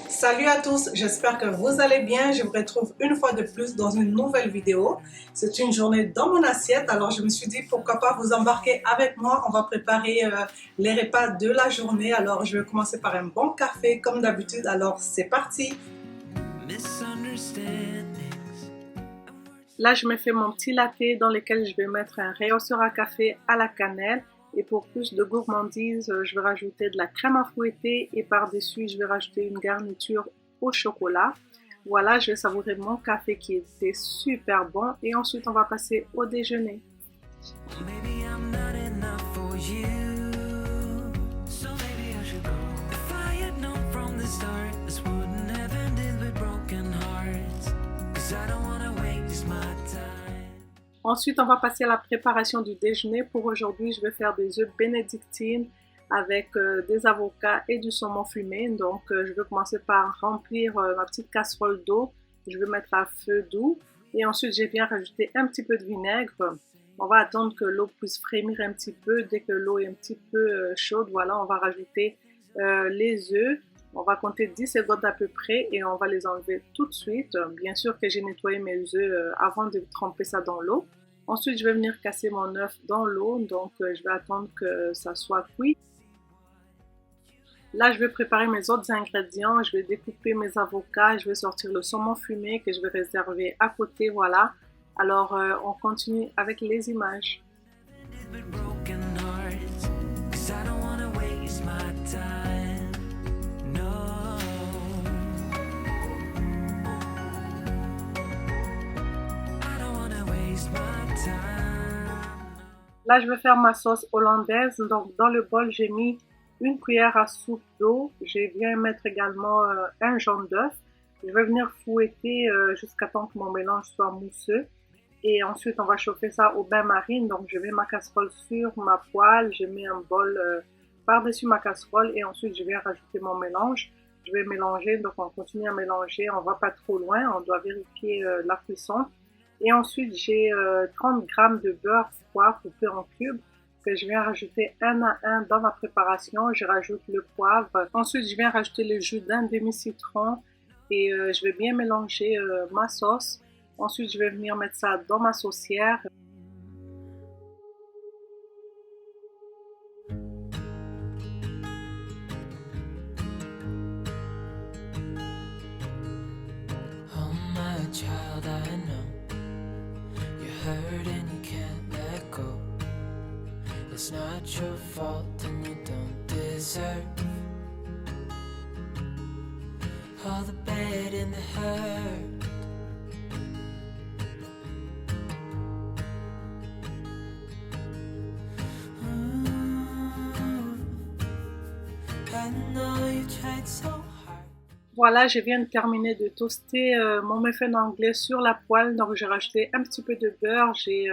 Salut à tous, j'espère que vous allez bien. Je vous retrouve une fois de plus dans une nouvelle vidéo. C'est une journée dans mon assiette, alors je me suis dit pourquoi pas vous embarquer avec moi. On va préparer les repas de la journée. Alors je vais commencer par un bon café comme d'habitude, alors c'est parti. Là je me fais mon petit latte dans lequel je vais mettre un réhausseur à café à la cannelle. Et pour plus de gourmandise, je vais rajouter de la crème à fouetter et par-dessus, je vais rajouter une garniture au chocolat. Voilà, je vais savourer mon café qui était super bon et ensuite on va passer au déjeuner. Ensuite, on va passer à la préparation du déjeuner. Pour aujourd'hui, je vais faire des œufs bénédictines avec des avocats et du saumon fumé. Donc, je vais commencer par remplir ma petite casserole d'eau. Je vais mettre à feu doux et ensuite, je viens rajouter un petit peu de vinaigre. On va attendre que l'eau puisse frémir un petit peu. Dès que l'eau est un petit peu chaude, voilà, on va rajouter les œufs. On va compter 10 secondes à peu près et on va les enlever tout de suite. Bien sûr que j'ai nettoyé mes œufs avant de tremper ça dans l'eau. Ensuite, je vais venir casser mon œuf dans l'eau. Donc, je vais attendre que ça soit cuit. Là, je vais préparer mes autres ingrédients. Je vais découper mes avocats. Je vais sortir le saumon fumé que je vais réserver à côté. Voilà. Alors, on continue avec les images. Là, je vais faire ma sauce hollandaise. Donc, dans le bol, j'ai mis une cuillère à soupe d'eau. Je viens mettre également un jaune d'œuf. Je vais venir fouetter jusqu'à temps que mon mélange soit mousseux. Et ensuite, on va chauffer ça au bain-marie. Donc, je mets ma casserole sur ma poêle. Je mets un bol par-dessus ma casserole. Et ensuite, je vais rajouter mon mélange. Je vais mélanger. Donc, on continue à mélanger. On ne va pas trop loin. On doit vérifier la cuisson. Et ensuite, j'ai 30 g de beurre froid coupé en cubes que je viens rajouter un à un dans ma préparation. Je rajoute le poivre. Ensuite, je viens rajouter le jus d'un demi-citron et je vais bien mélanger ma sauce. Ensuite, je vais venir mettre ça dans ma saucière. Hurt and you can't let go. It's not your fault and you don't deserve all the bad and the hurt. I know you tried so hard. Voilà, je viens de terminer de toaster mon muffin anglais sur la poêle. Donc, j'ai rajouté un petit peu de beurre. J'ai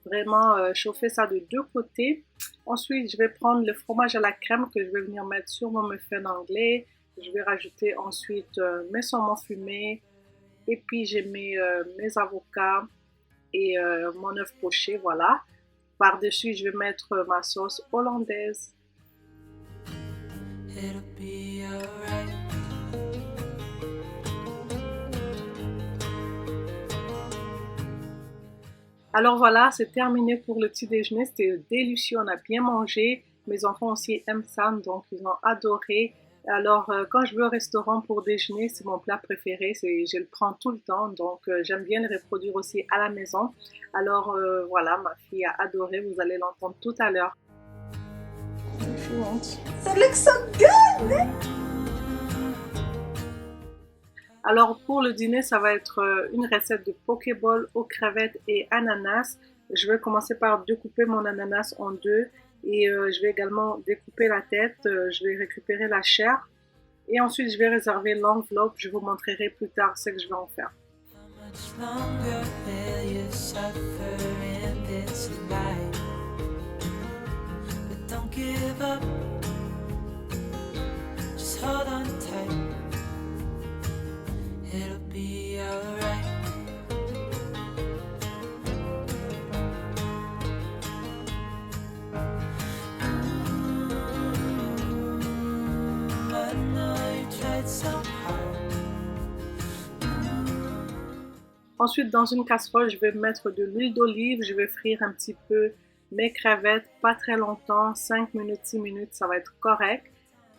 vraiment chauffé ça de deux côtés. Ensuite, je vais prendre le fromage à la crème que je vais venir mettre sur mon muffin anglais. Je vais rajouter ensuite mes saumons fumés. Et puis, j'ai mes avocats et mon œuf poché. Voilà. Par-dessus, je vais mettre ma sauce hollandaise. It'll be alright. Alors voilà, c'est terminé pour le petit déjeuner. C'était délicieux, on a bien mangé. Mes enfants aussi aiment ça, donc ils ont adoré. Alors quand je vais au restaurant pour déjeuner, c'est mon plat préféré. Je le prends tout le temps, donc j'aime bien le reproduire aussi à la maison. Alors voilà, ma fille a adoré, vous allez l'entendre tout à l'heure. That looks so good! Alors pour le dîner, ça va être une recette de pokéball aux crevettes et ananas. Je vais commencer par découper mon ananas en deux et je vais également découper la tête. Je vais récupérer la chair et ensuite je vais réserver l'enveloppe. Je vous montrerai plus tard ce que je vais en faire. It'll be alright. I know you Ensuite, dans une casserole, je vais mettre de l'huile d'olive. Je vais frire un petit peu mes crevettes, pas très longtemps, 5 minutes, 6 minutes, ça va être correct.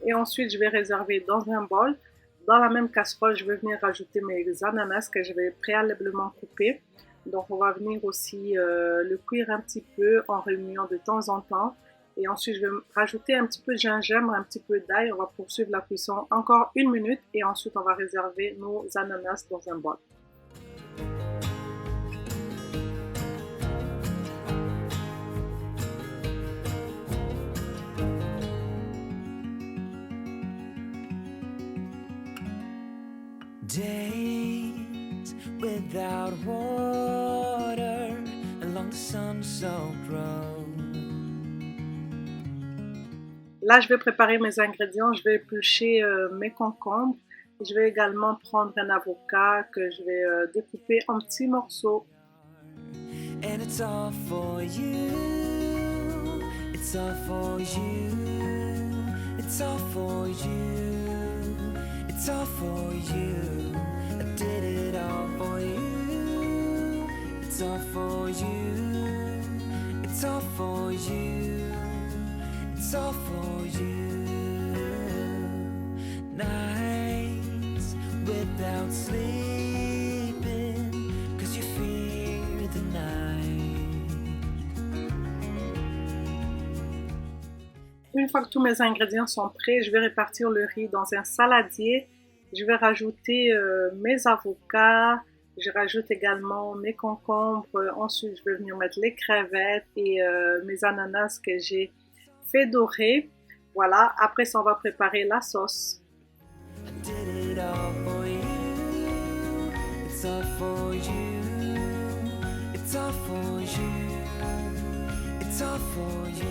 Et ensuite, je vais réserver dans un bol. Dans la même casserole, je vais venir rajouter mes ananas que je vais préalablement couper. Donc, on va venir aussi le cuire un petit peu en remuant de temps en temps. Et ensuite, je vais rajouter un petit peu de gingembre, un petit peu d'ail. On va poursuivre la cuisson encore 1 minute et ensuite, on va réserver nos ananas dans un bol. Days without water along the sun-soaked road. Là, je vais préparer mes ingrédients. Je vais éplucher mes concombres. Je vais également prendre un avocat que je vais découper en petits morceaux. And it's all for you. It's all for you. It's all for you. It's all for you. I did it all for you. It's all for you. It's all for you. It's all for you. Nights without sleeping 'cause you fear the night. Une fois que tous mes ingrédients sont prêts, je vais répartir le riz dans un saladier. Je vais rajouter mes avocats. Je rajoute également mes concombres. Ensuite, je vais venir mettre les crevettes et mes ananas que j'ai fait dorer. Voilà, après ça, on va préparer la sauce. I did it all for you. It's all for you. It's all for you. It's all for you.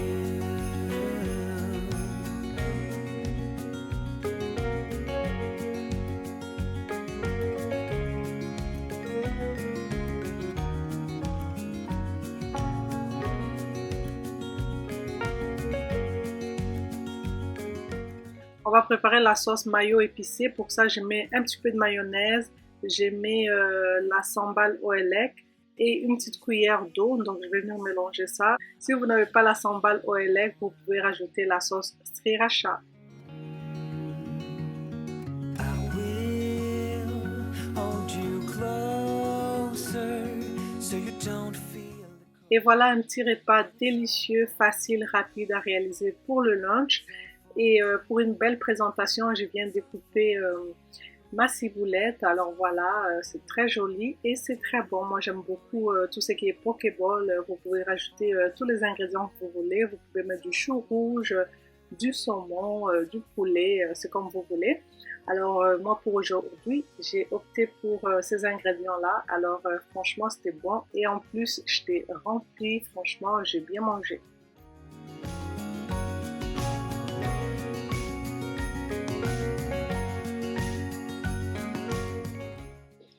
On va préparer la sauce mayo épicée. Pour ça, je mets un petit peu de mayonnaise. Je mets la sambal oelek et une petite cuillère d'eau. Donc, je vais venir mélanger ça. Si vous n'avez pas la sambal oelek, vous pouvez rajouter la sauce sriracha. Et voilà un petit repas délicieux, facile, rapide à réaliser pour le lunch. Et pour une belle présentation, je viens découper ma ciboulette. Alors voilà, c'est très joli et c'est très bon. Moi, j'aime beaucoup tout ce qui est pokéball. Vous pouvez rajouter tous les ingrédients que vous voulez. Vous pouvez mettre du chou rouge, du saumon, du poulet, c'est comme vous voulez. Alors moi, pour aujourd'hui, j'ai opté pour ces ingrédients-là. Alors franchement, c'était bon. Et en plus, j'étais remplie. Franchement, j'ai bien mangé.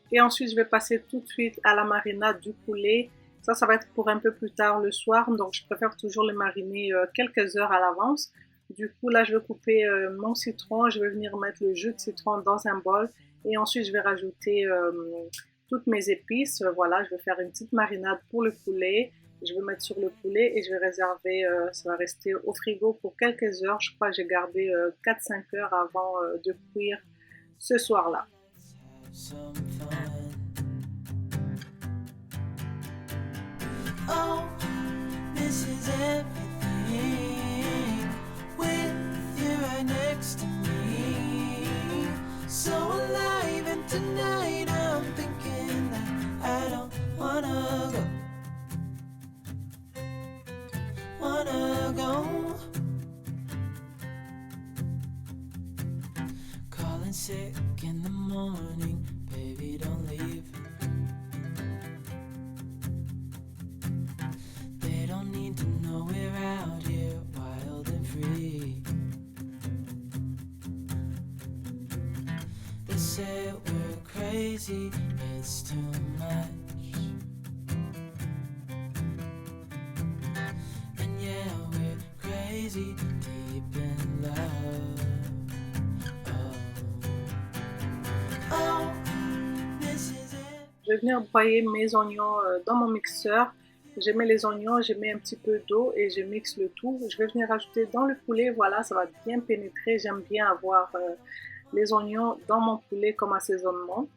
Et ensuite, je vais passer tout de suite à la marinade du poulet. Ça va être pour un peu plus tard le soir. Donc, je préfère toujours le mariner quelques heures à l'avance. Du coup, là, je vais couper mon citron. Je vais venir mettre le jus de citron dans un bol. Et ensuite, je vais rajouter toutes mes épices. Voilà, je vais faire une petite marinade pour le poulet. Je vais mettre sur le poulet et je vais réserver, ça va rester au frigo pour quelques heures. Je crois que j'ai gardé 4-5 heures avant de cuire ce soir-là. Some fun. Oh, this is everything with you right next to me. So alive, and tonight I'm thinking that I don't wanna go. Calling sick in the morning, baby, don't leave. They don't need to know we're out here wild and free. They say we're crazy, it's too much. And yeah, we're crazy, deep in love. Je vais venir broyer mes oignons dans mon mixeur. Je mets les oignons, je mets un petit peu d'eau et je mixe le tout. Je vais venir ajouter dans le poulet, voilà, ça va bien pénétrer. J'aime bien avoir les oignons dans mon poulet comme assaisonnement.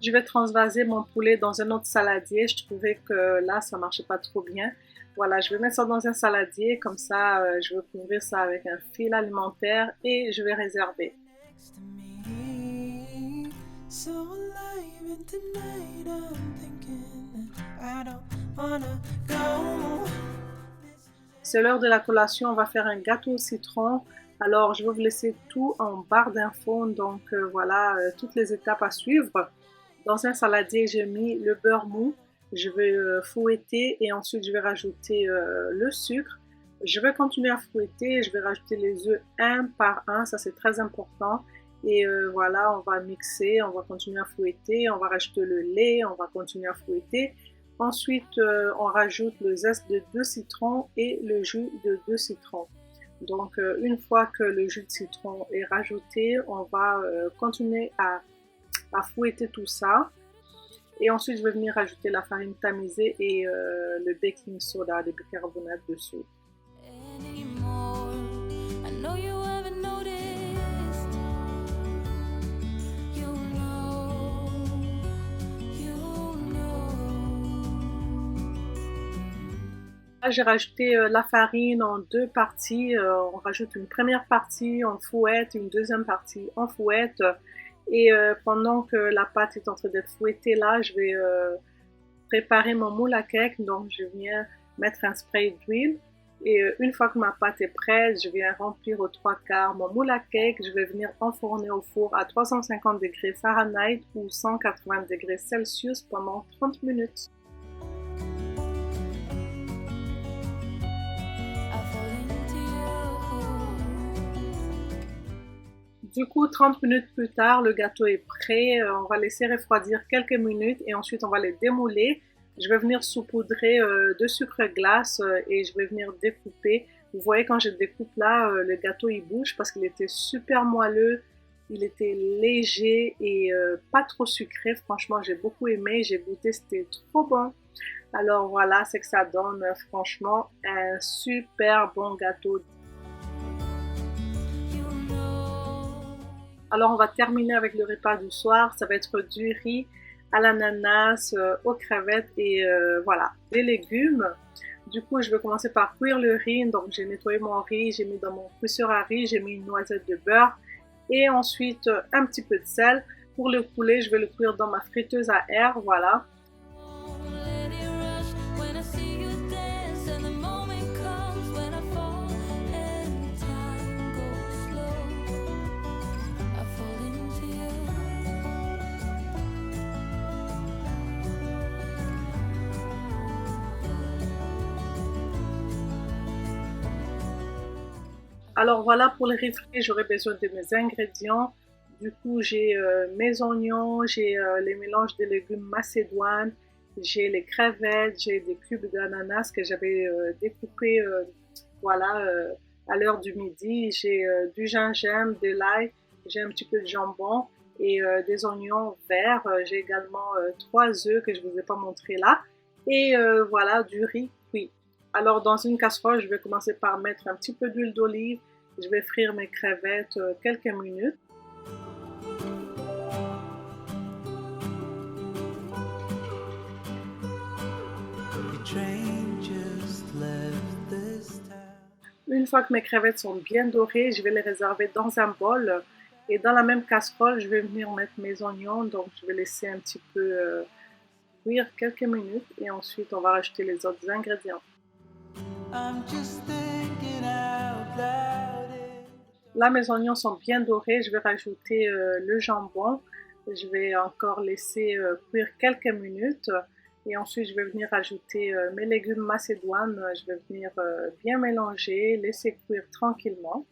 Je vais transvaser mon poulet dans un autre saladier. Je trouvais que là, ça marchait pas trop bien. Voilà, je vais mettre ça dans un saladier. Comme ça, je vais couvrir ça avec un fil alimentaire et je vais réserver. C'est l'heure de la collation. On va faire un gâteau au citron. Alors, je vais vous laisser tout en barre d'infos. Donc, voilà, toutes les étapes à suivre. Dans un saladier, j'ai mis le beurre mou. Je vais fouetter et ensuite je vais rajouter le sucre. Je vais continuer à fouetter. Je vais rajouter les œufs un par un. Ça, c'est très important. Et voilà, on va mixer. On va continuer à fouetter. On va rajouter le lait. On va continuer à fouetter. Ensuite, on rajoute le zeste de 2 citrons et le jus de 2 citrons. Donc, une fois que le jus de citron est rajouté, on va continuer à fouetter tout ça. Et ensuite, je vais venir ajouter la farine tamisée et le baking soda, le bicarbonate dessous. Là, j'ai rajouté la farine en 2 parties. On rajoute une première partie, on fouette, une deuxième partie, on fouette. Et pendant que la pâte est en train d'être fouettée, là, je vais préparer mon moule à cake. Donc, je viens mettre un spray d'huile. Et une fois que ma pâte est prête, je viens remplir aux 3/4 mon moule à cake. Je vais venir enfourner au four à 350 degrés Fahrenheit ou 180 degrés Celsius pendant 30 minutes. Du coup, 30 minutes plus tard, le gâteau est prêt. On va laisser refroidir quelques minutes et ensuite on va les démouler. Je vais venir saupoudrer de sucre glace et je vais venir découper. Vous voyez quand je découpe là, le gâteau il bouge parce qu'il était super moelleux. Il était léger et pas trop sucré. Franchement, j'ai beaucoup aimé. J'ai goûté, c'était trop bon. Alors voilà, c'est que ça donne franchement un super bon gâteau. Alors, on va terminer avec le repas du soir. Ça va être du riz à l'ananas, aux crevettes et voilà, des légumes. Du coup, je vais commencer par cuire le riz. Donc, j'ai nettoyé mon riz, j'ai mis dans mon cuisseur à riz, j'ai mis une noisette de beurre et ensuite un petit peu de sel. Pour le poulet, je vais le cuire dans ma friteuse à air, voilà. Alors voilà, pour le riz frais, j'aurai besoin de mes ingrédients. Du coup, j'ai mes oignons, j'ai les mélanges de légumes macédoines, j'ai les crevettes, j'ai des cubes d'ananas que j'avais découpés voilà, à l'heure du midi. J'ai du gingembre, de l'ail, j'ai un petit peu de jambon et des oignons verts. J'ai également 3 œufs que je ne vous ai pas montré là. Et voilà, du riz cuit. Alors, dans une casserole, je vais commencer par mettre un petit peu d'huile d'olive. Je vais frire mes crevettes quelques minutes. Une fois que mes crevettes sont bien dorées, je vais les réserver dans un bol. Et dans la même casserole, je vais venir mettre mes oignons. Donc, je vais laisser un petit peu cuire quelques minutes. Et ensuite, on va rajouter les autres ingrédients. Là, mes oignons sont bien dorés. Je vais rajouter le jambon. Je vais encore laisser cuire quelques minutes. Et ensuite, je vais venir ajouter mes légumes macédoines. Je vais venir bien mélanger, laisser cuire tranquillement.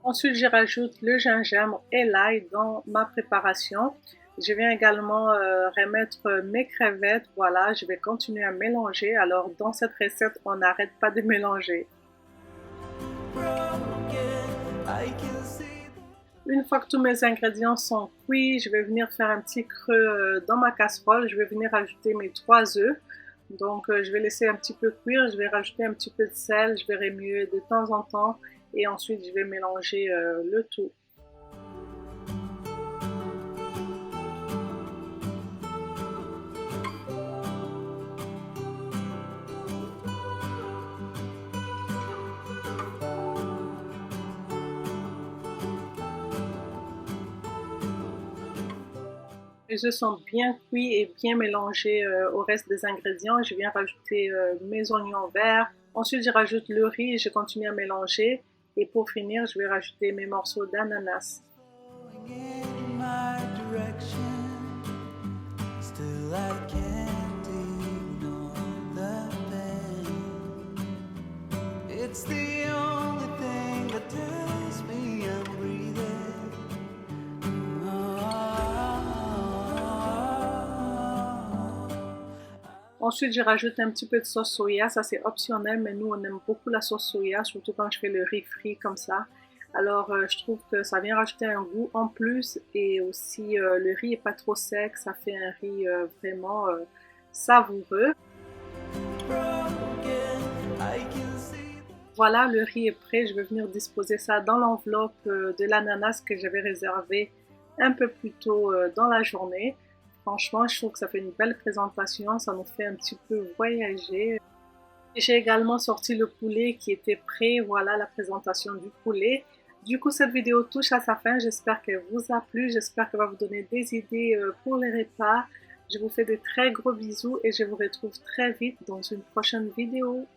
Ensuite, je rajoute le gingembre et l'ail dans ma préparation. Je viens également remettre mes crevettes. Voilà, je vais continuer à mélanger. Alors dans cette recette, on n'arrête pas de mélanger. Une fois que tous mes ingrédients sont cuits, je vais venir faire un petit creux dans ma casserole. Je vais venir ajouter mes 3 œufs. Donc je vais laisser un petit peu cuire. Je vais rajouter un petit peu de sel. Je vais remuer de temps en temps. Et ensuite, je vais mélanger le tout. Les œufs sont bien cuits et bien mélangés au reste des ingrédients. Je viens rajouter mes oignons verts. Ensuite, je rajoute le riz et je continue à mélanger. Et pour finir, je vais rajouter mes morceaux d'ananas. Ensuite, je rajoute un petit peu de sauce soya. Ça, c'est optionnel, mais nous, on aime beaucoup la sauce soya, surtout quand je fais le riz frit comme ça. Alors, je trouve que ça vient rajouter un goût en plus et aussi, le riz n'est pas trop sec. Ça fait un riz vraiment savoureux. Voilà, le riz est prêt. Je vais venir disposer ça dans l'enveloppe de l'ananas que j'avais réservé un peu plus tôt dans la journée. Franchement, je trouve que ça fait une belle présentation, ça nous fait un petit peu voyager. J'ai également sorti le poulet qui était prêt, voilà la présentation du poulet. Du coup, cette vidéo touche à sa fin, j'espère qu'elle vous a plu, j'espère qu'elle va vous donner des idées pour les repas. Je vous fais de très gros bisous et je vous retrouve très vite dans une prochaine vidéo.